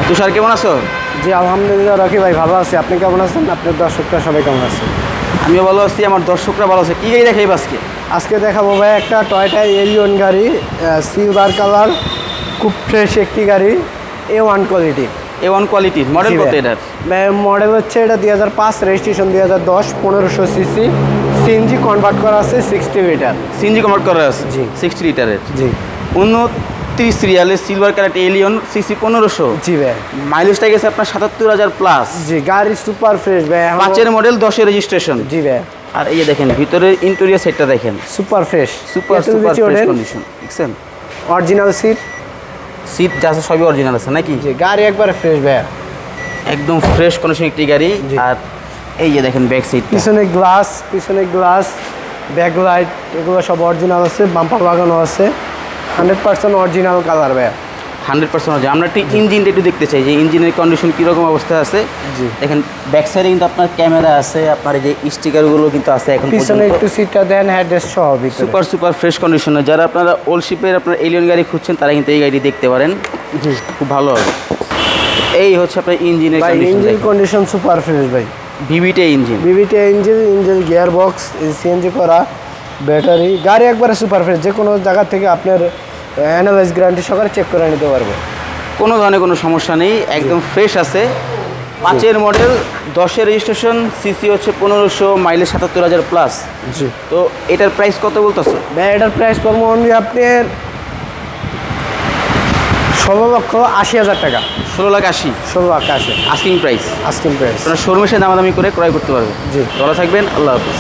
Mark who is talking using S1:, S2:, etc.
S1: তুষার কেমন আছো?
S2: জি আলহামদুলিল্লাহ রকি ভাই ভালো আছি। আপনি কেমন আছেন? আপনার দর্শকরা সবাই কেমন আছে?
S1: আমিও ভালো আছি, আমার দর্শকরা ভালো আছে। কী গাড়ি দেখাই আজকে?
S2: আজকে দেখাবো ভাই একটা টয়োটা এলিয়ন গাড়ি, সিলভার কালার, খুব ফ্রেশ একটি গাড়ি, A1 কোয়ালিটি।
S1: A1 কোয়ালিটির মডেল কত এটার?
S2: মডেল হচ্ছে এটা 2005, রেজিস্ট্রেশন 2010, 1500 সিসি, সিএনজি কনভার্ট করা আছে 60 লিটার।
S1: সিএনজি কনভার্ট করা আছে
S2: জি।
S1: 60 লিটারের।
S2: জি
S1: 29 সিরিয়ালের সিলভার কালার এলিয়ন, সিসি 1500।
S2: জি ভাই।
S1: মাইলেজটা গেছে আপনার 77,000 প্লাস।
S2: জি গাড়ি সুপার ফ্রেশ ভাই।
S1: 5-এর মডেল, 10-এর রেজিস্ট্রেশন।
S2: জি ভাই।
S1: আর এই যে দেখেন ভিতরের ইন্টেরিয়র সেটটা দেখেন,
S2: super fresh,
S1: super fresh condition. দেখছেন
S2: অরিজিনাল
S1: সিট যা আছে সবই অরিজিনাল আছে নাকি?
S2: জি গাড়ি একবারে ফ্রেশ ভাই,
S1: একদম ফ্রেশ কন্ডিশন একটি গাড়ি।
S2: জি।
S1: আর এই যে দেখেন ব্যাক সিট,
S2: পিছনে গ্লাস, ব্যাক লাইট এগুলো সব অরিজিনাল আছে, বাম্পার লাগানো আছে, 100% অরিজিনাল কালার ভাই।
S1: 100% আছে। আমরা একটু ইঞ্জিনটা একটু দেখতে চাই যে ইঞ্জিনের কন্ডিশন কীরকম অবস্থা আছে।
S2: জি
S1: দেখেন ব্যাক সাইডে কিন্তু আপনার ক্যামেরা আছে, আপনার এই যে স্টিকারগুলো কিন্তু আছে এখন
S2: পিছনে একটু সিটটা দেন, হেডরেস্ট সহ ভিতরে
S1: সুপার ফ্রেশ কন্ডিশনে। যারা আপনারা ওল্ড শিপের আপনার এলিয়ন গাড়ি খুঁজছেন তারা কিন্তু এই গাড়ি দেখতে পারেন,
S2: জি
S1: খুব ভালো হবে। এই হচ্ছে আপনার ইঞ্জিনের
S2: ভাই,
S1: condition.
S2: Engine condition super fresh ভাই।
S1: ভিভিটে engine,
S2: VVTi engine gearbox, CNG করা, ব্যাটারি, গাড়ি একবারে সুপার ফ্রেশ। যে কোনো জায়গা থেকে আপনার অ্যানালাইজ গ্যারান্টি সহকারে চেক করে নিতে পারবে।
S1: কোনো ধরনের কোনো সমস্যা নেই, একদম ফ্রেশ আছে। 5-এর মডেল, 10-এর রেজিস্ট্রেশন, সিসি হচ্ছে 1500, মাইলেজ 77,000 প্লাস।
S2: জি
S1: তো এটার প্রাইস কত বলতেছো?
S2: ভাই এটার প্রাইস পড়বো অনলি আপনার 16,80,000 টাকা।
S1: 16,80,000
S2: 16,80,000
S1: আস্কিং প্রাইস।
S2: Asking price.
S1: আপনারা শোরুমে এসে দামাদামি করে ক্রয় করতে পারবেন।
S2: জি।
S1: ভালো থাকবেন, আল্লাহ হাফিজ।